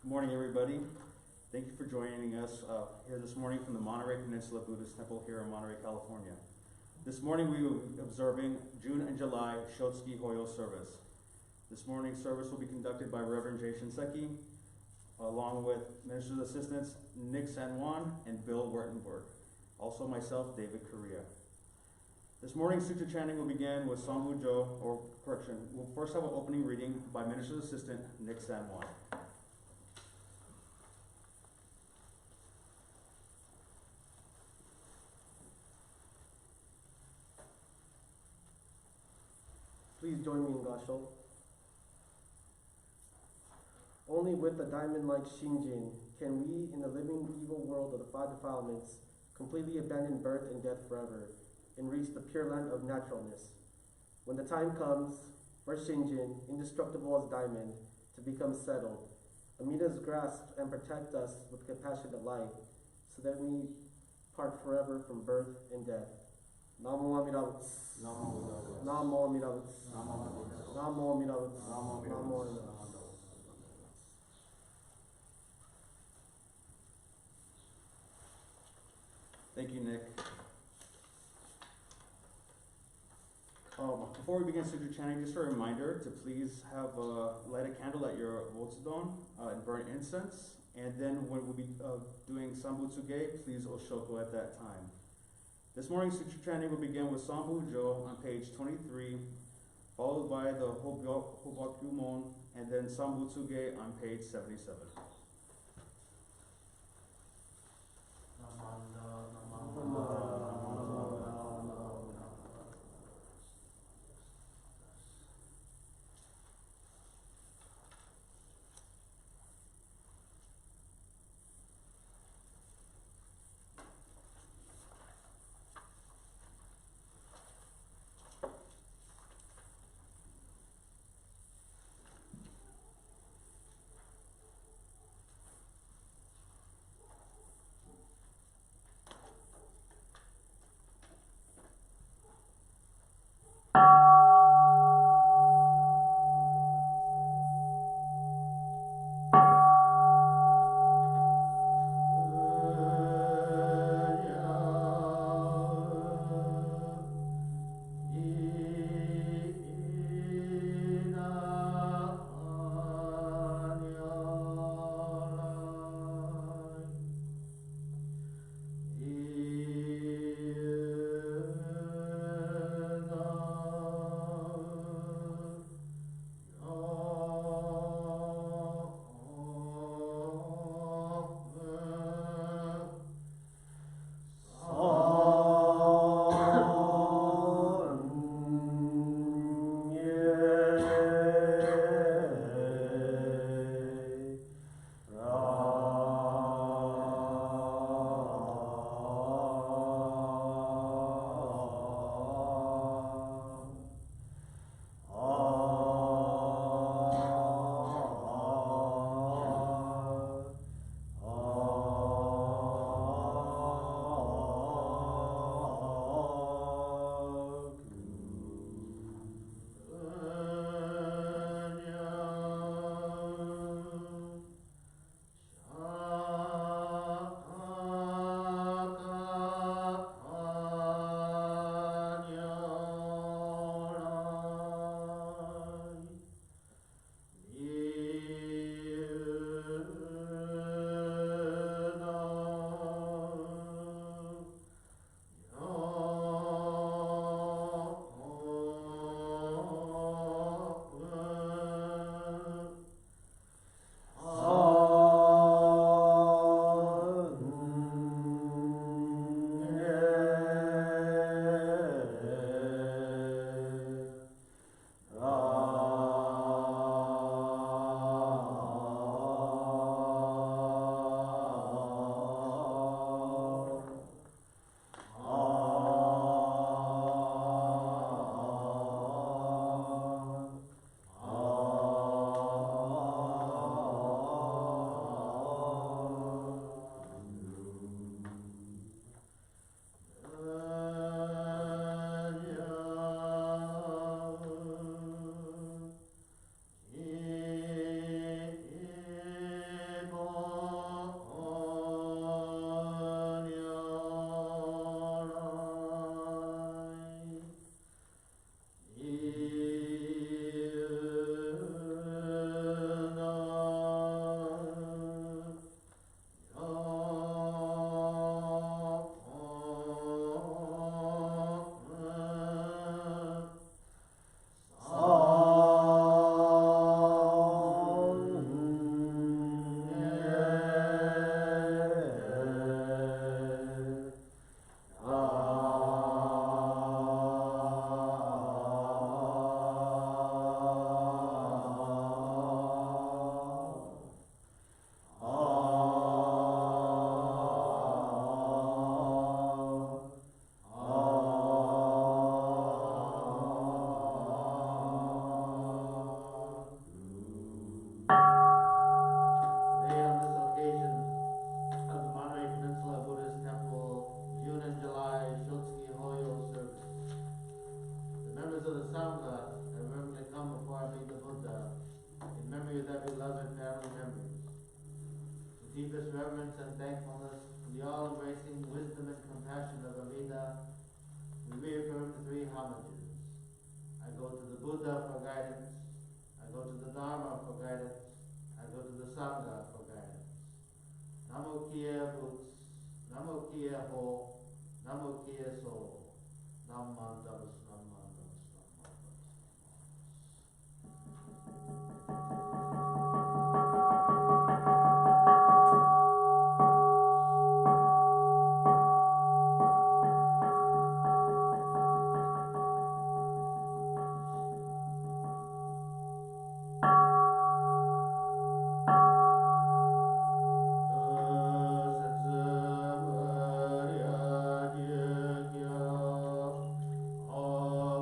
Good morning, everybody. Thank you for joining us here this morning from the Monterey Peninsula Buddhist Temple here in Monterey, California. This morning we will be observing June and July Shotsuki Hoyo service. This morning's service will be conducted by Reverend Jay Shinseki, along with Minister's Assistants Nick San Juan and Bill Wertenberg. Also myself, David Correa. This morning's sutra chanting will begin with Sanghu Jo, or correction, we'll first have an opening reading by Minister's Assistant Nick San Juan. Please join me in Gasho. Only with the diamond-like Shinjin can we, in the living evil world of the five defilements, completely abandon birth and death forever and reach the pure land of naturalness. When the time comes for Shinjin, indestructible as diamond, to become settled, Amida's grasp and protect us with compassionate light, so that we part forever from birth and death. Namo Amida Butsu. Namo Amida Butsu. Namo Amida Butsu. Namo Amida Butsu. Thank you, Nick. before we begin Sutra chanting, just a reminder to please have light a candle at your Wotsudan and burn incense. And then when we'll be doing Sambutsuge, please Oshoku at that time. This morning's Sutra chanting will begin with Sambujo on page 23, followed by the Hobakumon, and then Sambutsuge on page 77. deepest reverence and thankfulness to the all-embracing wisdom and compassion of Amida, we reaffirm the three homages. I for guidance. I go to the Dharma for guidance. I go to the Sangha for guidance. Namo Kia Boots, Namo Kia Ho, Namo Kia Soul, Nam Mandalas, Nam Mandalas, Nam Mandalas. Oh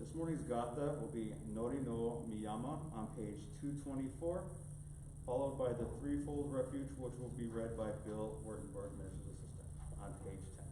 This morning's gatha will be Nori no Miyama on page 224, followed by the threefold refuge, which will be read by Bill Wertenberg, Minister's Assistant, on page 10.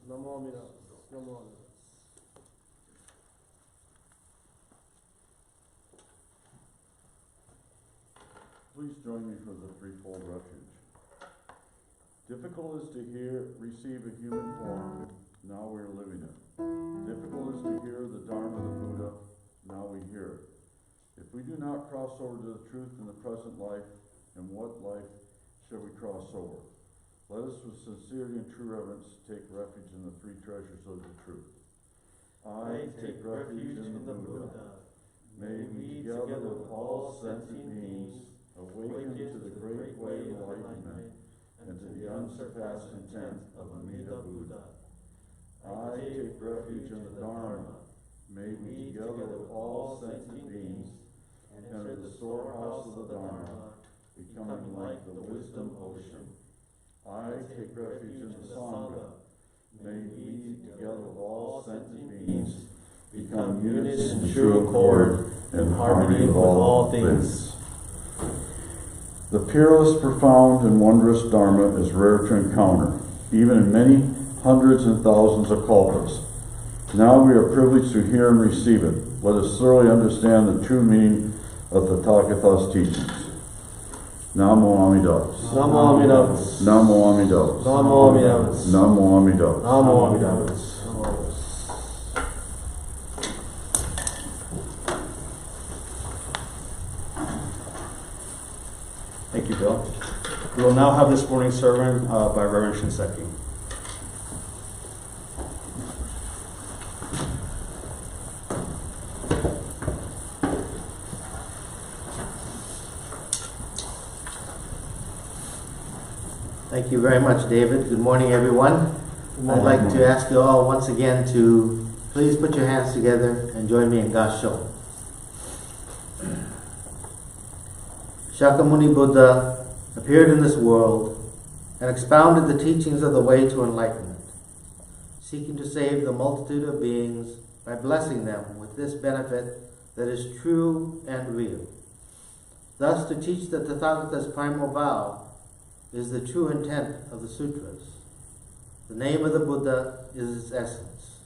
Namo Amida. Namo Amida. Please join me for the threefold refuge. Difficult is to receive a human form, now we are living it. Difficult is to hear the Dharma of the Buddha, now we hear it. If we do not cross over to the truth in the present life, in what life shall we cross over? Let us with sincerity and true reverence take refuge in the three treasures of the truth. I take refuge in the Buddha. May we together with all sentient beings awaken to the great way of enlightenment and to the unsurpassed intent of Amida Buddha. I take refuge in the Dharma. May we together with all sentient beings enter the storehouse of the Dharma, becoming like the wisdom ocean. I take refuge in the Sangha. May we together with all sentient beings become units in true accord and harmony with all things. The peerless, profound, and wondrous Dharma is rare to encounter, even in many hundreds and thousands of kalpas. Now we are privileged to hear and receive it. Let us thoroughly understand the true meaning of the Tathagata's teachings. Namo Amida. Namo Amida. Namo Amida. Namo Amida. Namo Amida. Namo Amida. Thank you, Bill. We will now have this morning's sermon by Reverend Shinseki. Thank you very much, David. Good morning, everyone. I'd like to ask you all once again to please put your hands together and join me in Gasho. Shakyamuni Buddha appeared in this world and expounded the teachings of the way to enlightenment, seeking to save the multitude of beings by blessing them with this benefit that is true and real. Thus, to teach the Tathagata's primal vow is the true intent of the sutras. The name of the Buddha is its essence.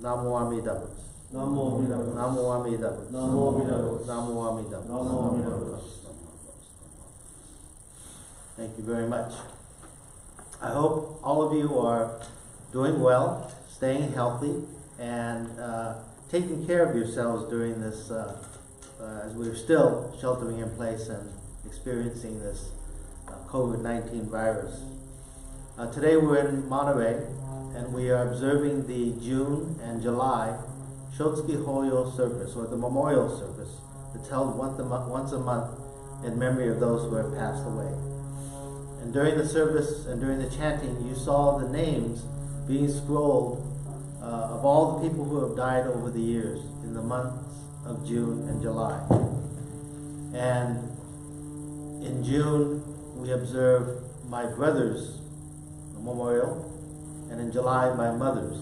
Namo Amida. Namo Amida. Namo Amida. Namo Amida. Namo Amida. Namo Amida. Thank you very much. I hope all of you are doing well, staying healthy, and taking care of yourselves during this, as we're still sheltering in place and experiencing this COVID-19 virus. Today we're in Monterey, and we are observing the June and July Shotsuki Hoyo service, or the memorial service, that's held once a month in memory of those who have passed away. And during the service and during the chanting, you saw the names being scrolled of all the people who have died over the years in the months of June and July. And in June, we observe my brother's memorial, and in July, my mother's.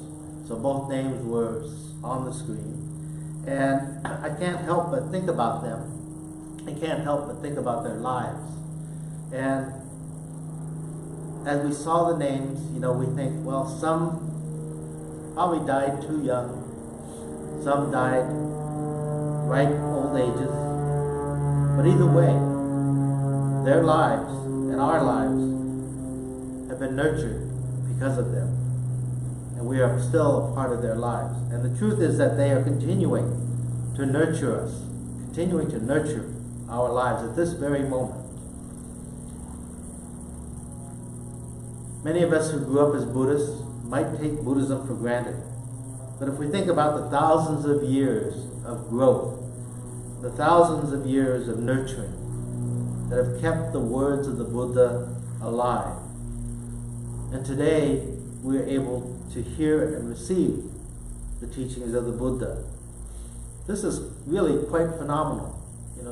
So both names were on the screen. And I can't help but think about them. I can't help but think about their lives. And as we saw the names, we think, well, some probably died too young. Some died ripe old ages. But either way, their lives and our lives have been nurtured because of them. And we are still a part of their lives. And the truth is that they are continuing to nurture us, continuing to nurture our lives at this very moment. Many of us who grew up as Buddhists might take Buddhism for granted. But if we think about the thousands of years of growth, the thousands of years of nurturing that have kept the words of the Buddha alive, and today we are able to hear and receive the teachings of the Buddha. This is really quite phenomenal.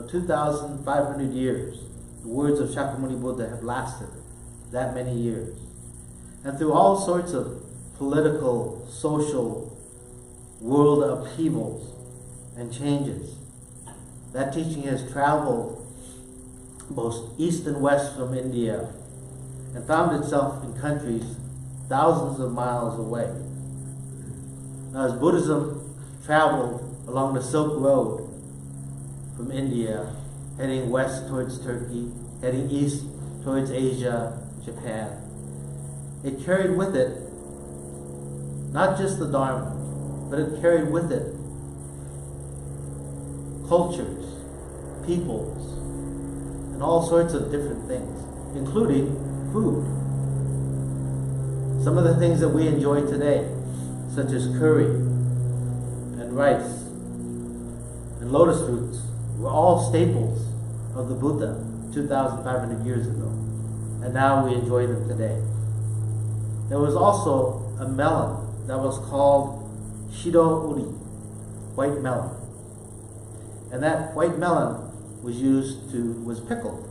2,500 years, the words of Shakyamuni Buddha have lasted that many years. And through all sorts of political, social, world upheavals and changes, that teaching has traveled both east and west from India and found itself in countries thousands of miles away. Now, as Buddhism traveled along the Silk Road from India, heading west towards Turkey, heading east towards Asia, Japan, it carried with it not just the Dharma, but it carried with it cultures, peoples, and all sorts of different things, including food. Some of the things that we enjoy today, such as curry and rice and lotus roots, were all staples of the Buddha 2,500 years ago. And now we enjoy them today. There was also a melon that was called Shiro Uri, white melon. And that white melon was pickled.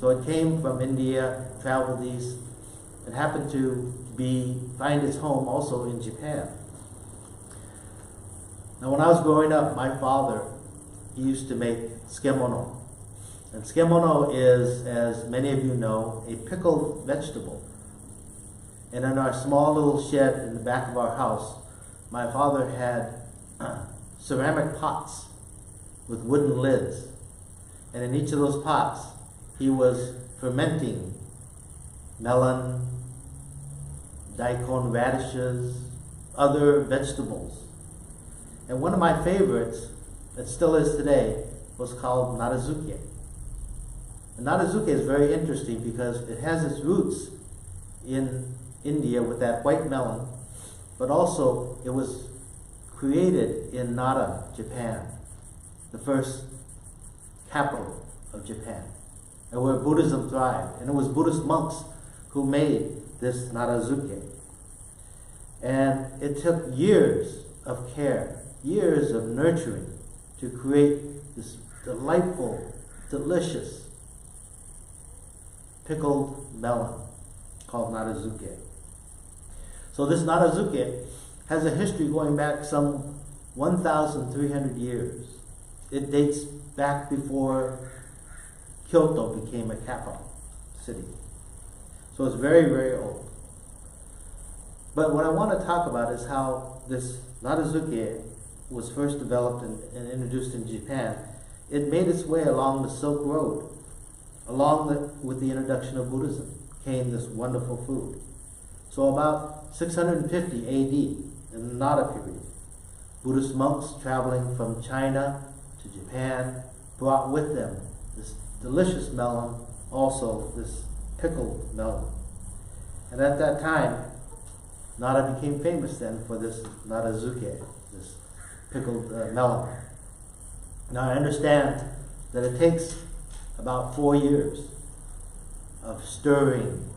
So it came from India, traveled east, and happened to find its home also in Japan. Now, when I was growing up, my father, he used to make tsukemono. And tsukemono is, as many of you know, a pickled vegetable. And in our small little shed in the back of our house, my father had ceramic pots with wooden lids. And in each of those pots, he was fermenting melon, daikon radishes, other vegetables. And one of my favorites, that still is today, was called narazuke. And narazuke is very interesting because it has its roots in India with that white melon, but also it was created in Nara, Japan, the first capital of Japan, and where Buddhism thrived. And it was Buddhist monks who made this narazuke. And it took years of care, years of nurturing to create this delightful, delicious pickled melon called narazuke. So this narazuke has a history going back some 1,300 years. It dates back before Kyoto became a capital city. So it's very, very old. But what I want to talk about is how this narazuke was first developed and introduced in Japan. It made its way along the Silk Road. With the introduction of Buddhism came this wonderful food. So about 650 AD, in the Nara period, Buddhist monks traveling from China to Japan brought with them this delicious melon, also this pickled melon. And at that time, Nara became famous then for this narazuke, this pickled melon. Now I understand that it takes about 4 years of stirring,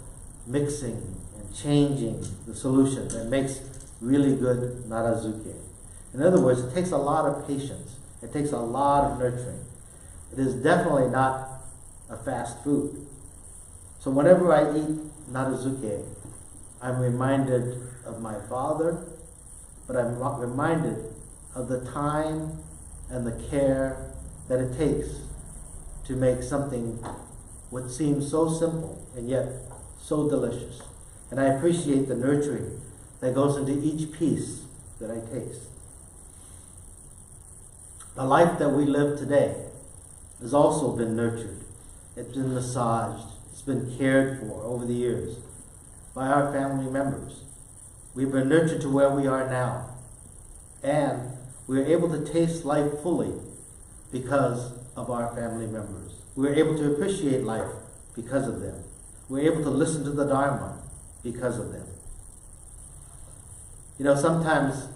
mixing, and changing the solution that makes really good narazuke. In other words, it takes a lot of patience. It takes a lot of nurturing. It is definitely not a fast food. So whenever I eat narazuke, I'm reminded of my father, but I'm reminded of the time and the care that it takes to make something what seems so simple and yet so delicious. And I appreciate the nurturing that goes into each piece that I taste. The life that we live today has also been nurtured. It's been massaged. It's been cared for over the years by our family members. We've been nurtured to where we are now. And we're able to taste life fully because of our family members. We're able to appreciate life because of them. We're able to listen to the Dharma because of them. You know, sometimes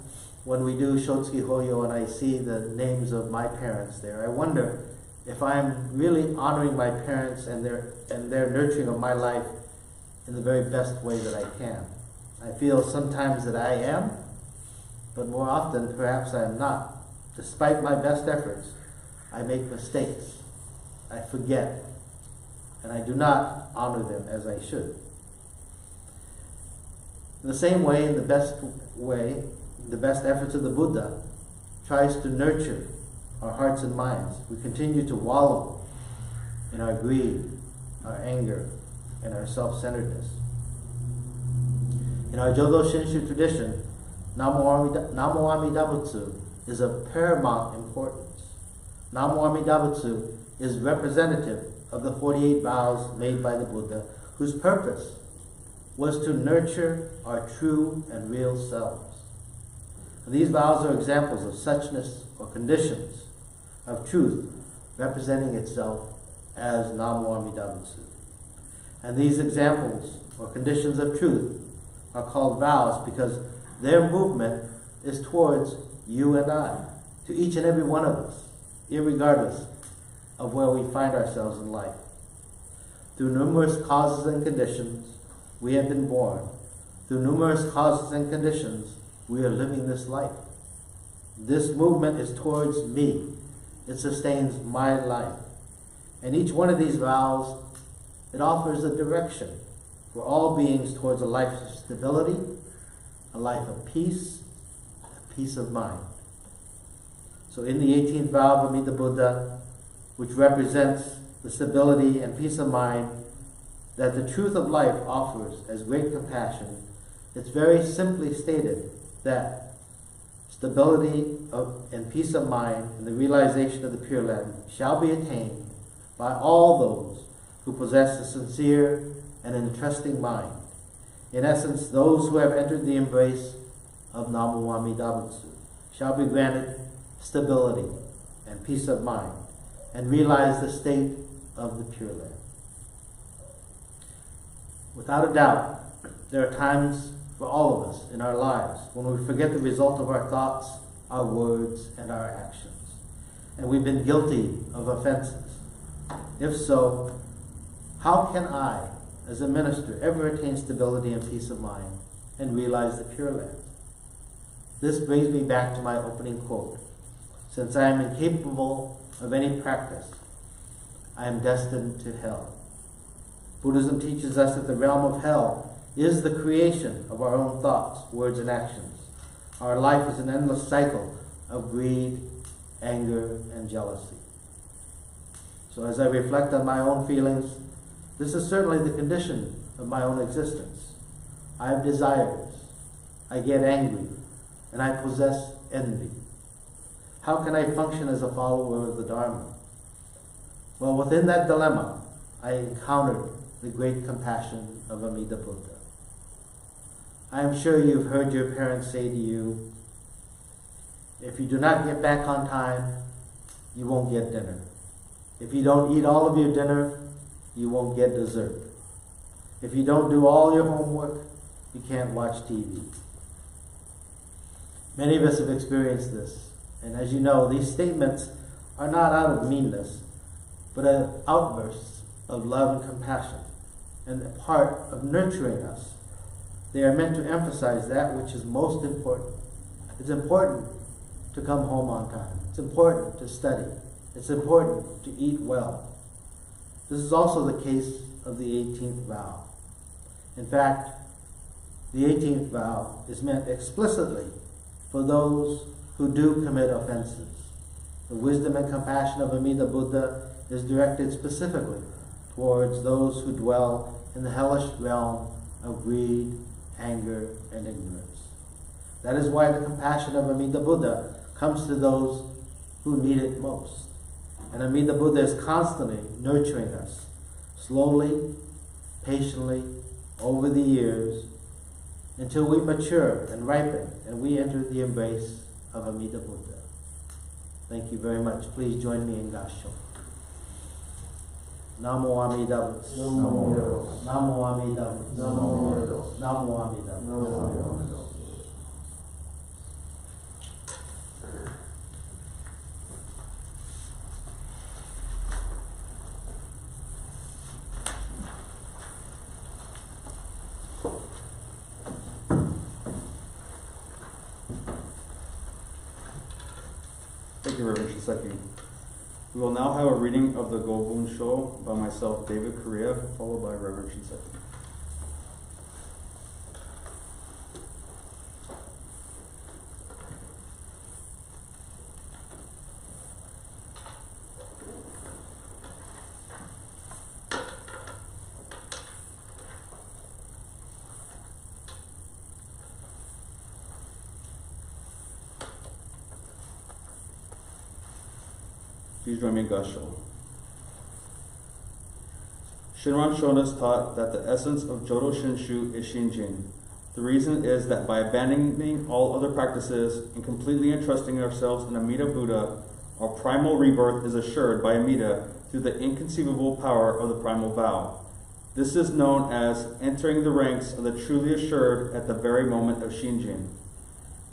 when we do Shotsuki Hoyo and I see the names of my parents there, I wonder if I'm really honoring my parents and their nurturing of my life in the very best way that I can. I feel sometimes that I am, but more often perhaps I am not. Despite my best efforts, I make mistakes. I forget, and I do not honor them as I should. In the same way, the best efforts of the Buddha tries to nurture our hearts and minds. We continue to wallow in our greed, our anger, and our self-centeredness. In our Jodo Shinshu tradition, Namo Amida Butsu is of paramount importance. Namo Amida Butsu is representative of the 48 vows made by the Buddha, whose purpose was to nurture our true and real selves. And these vows are examples of suchness or conditions of truth representing itself as Namo Amida Butsu. And these examples or conditions of truth are called vows because their movement is towards you and I, to each and every one of us, irregardless of where we find ourselves in life. Through numerous causes and conditions, we have been born. Through numerous causes and conditions, we are living this life. This movement is towards me. It sustains my life. And each one of these vows, it offers a direction for all beings towards a life of stability, a life of peace, a peace of mind. So in the 18th vow of Amida Buddha, which represents the stability and peace of mind that the truth of life offers as great compassion, it's very simply stated that stability and peace of mind and the realization of the Pure Land shall be attained by all those who possess a sincere and entrusting mind. In essence, those who have entered the embrace of Namo Amida Butsu shall be granted stability and peace of mind and realize the state of the Pure Land. Without a doubt, there are times for all of us in our lives when we forget the result of our thoughts, our words, and our actions. And we've been guilty of offenses. If so, how can I, as a minister, ever attain stability and peace of mind and realize the Pure Land? This brings me back to my opening quote. Since I am incapable of any practice, I am destined to hell. Buddhism teaches us that the realm of hell is the creation of our own thoughts, words, and actions. Our life is an endless cycle of greed, anger, and jealousy. So as I reflect on my own feelings, this is certainly the condition of my own existence. I have desires, I get angry, and I possess envy. How can I function as a follower of the Dharma? Well, within that dilemma, I encountered the great compassion of Amida Buddha. I am sure you've heard your parents say to you, if you do not get back on time, you won't get dinner. If you don't eat all of your dinner, you won't get dessert. If you don't do all your homework, you can't watch TV. Many of us have experienced this. And as you know, these statements are not out of meanness, but are outbursts of love and compassion, and a part of nurturing us. They are meant to emphasize that which is most important. It's important to come home on time. It's important to study. It's important to eat well. This is also the case of the 18th vow. In fact, the 18th vow is meant explicitly for those who do commit offenses. The wisdom and compassion of Amida Buddha is directed specifically towards those who dwell in the hellish realm of greed, anger, and ignorance. That is why the compassion of Amida Buddha comes to those who need it most. And Amida Buddha is constantly nurturing us, slowly, patiently, over the years, until we mature and ripen and we enter the embrace of Amida Buddha. Thank you very much. Please join me in Gasho. Namo Amida Buddha. Namo Amida Buddha. Namo Amida Buddha. Namo Amida Buddha. Thank you, Reverend Shotsuki. We will now have a reading of the Gobun Sho by myself, David Correa, followed by Reverend Shotsuki. Please join me in Gasho. Shinran Shona's taught that the essence of Jodo Shinshu is Shinjin. The reason is that by abandoning all other practices and completely entrusting ourselves in Amida Buddha, our primal rebirth is assured by Amida through the inconceivable power of the primal vow. This is known as entering the ranks of the truly assured at the very moment of Shinjin.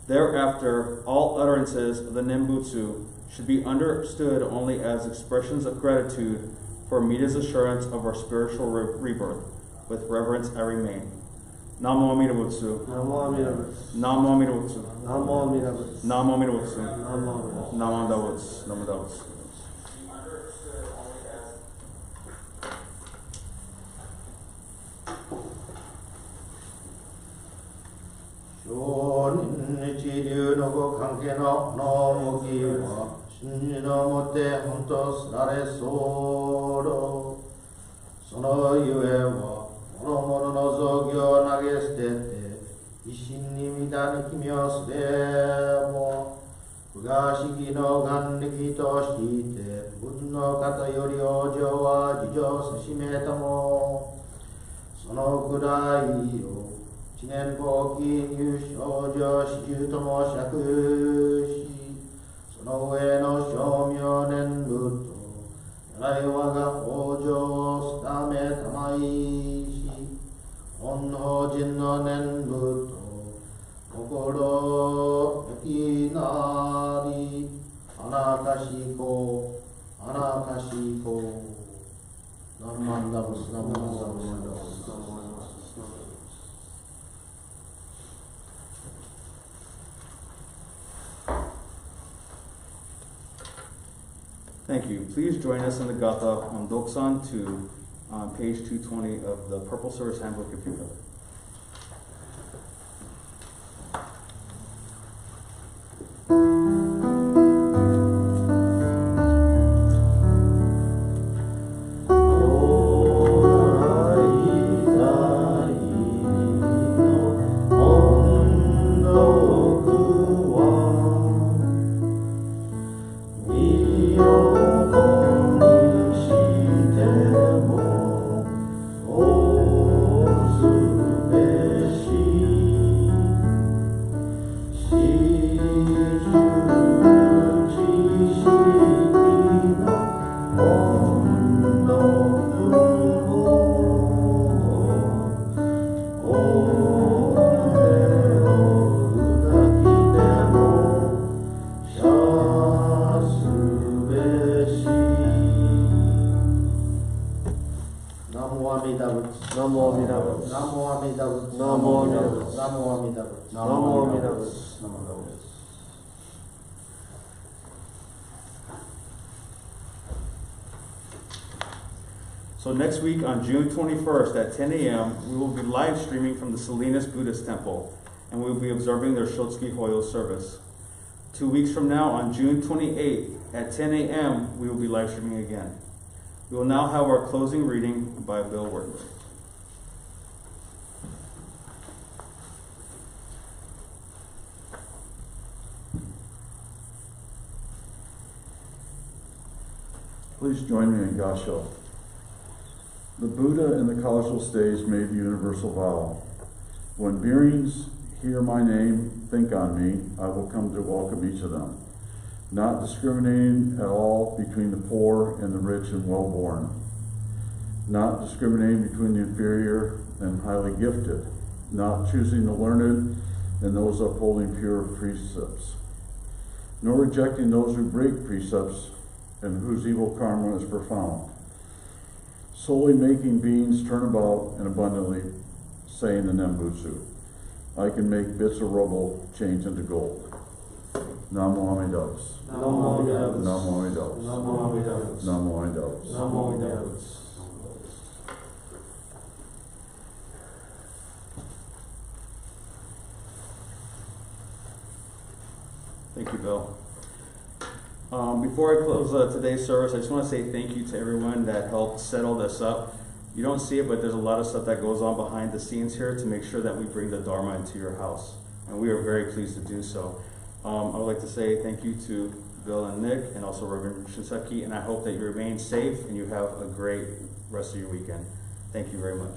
Thereafter, all utterances of the Nembutsu should be understood only as expressions of gratitude for Amida's assurance of our spiritual rebirth. With reverence, I remain. Namo Amida Butsu. Namo Amida Buddha. Namo Amida Butsu. Namo Amida Buddha. Namo Amida Butsu. Namo Amida Buddha. Namo Amida Butsu. Namo Amida Butsu. Thank you. Please join us in the Gatha on Doksan 2 on page 220 of the Purple Service Handbook if you will. Oh Amida Butsu. Namo Amida Butsu. Namo Amida Butsu. Namo Amida Butsu. So next week on June 21st at 10 a.m., we will be live streaming from the Salinas Buddhist Temple, and we will be observing their Shotsuki Hoyo service. 2 weeks from now, on June 28th at 10 a.m., we will be live streaming again. We will now have our closing reading by Bill Word. Please join me in Gasho. The Buddha in the causal stage made the universal vow. When beings hear my name, think on me, I will come to welcome each of them. Not discriminating at all between the poor and the rich and well-born. Not discriminating between the inferior and highly gifted. Not choosing the learned and those upholding pure precepts. Nor rejecting those who break precepts and whose evil karma is profound. Solely making beings turn about and abundantly saying the Nembutsu. I can make bits of rubble change into gold. Namo Amida Butsu. Namo Amida Butsu. Namo Amida Butsu. Namo Amida Butsu. Namo Amida Butsu. Namo Amida Butsu. Thank you, Bill. Before I close today's service, I just want to say thank you to everyone that helped set all this up. You don't see it, but there's a lot of stuff that goes on behind the scenes here to make sure that we bring the Dharma into your house. And we are very pleased to do so. I would like to say thank you to Bill and Nick, and also Reverend Shotsuki, and I hope that you remain safe and you have a great rest of your weekend. Thank you very much.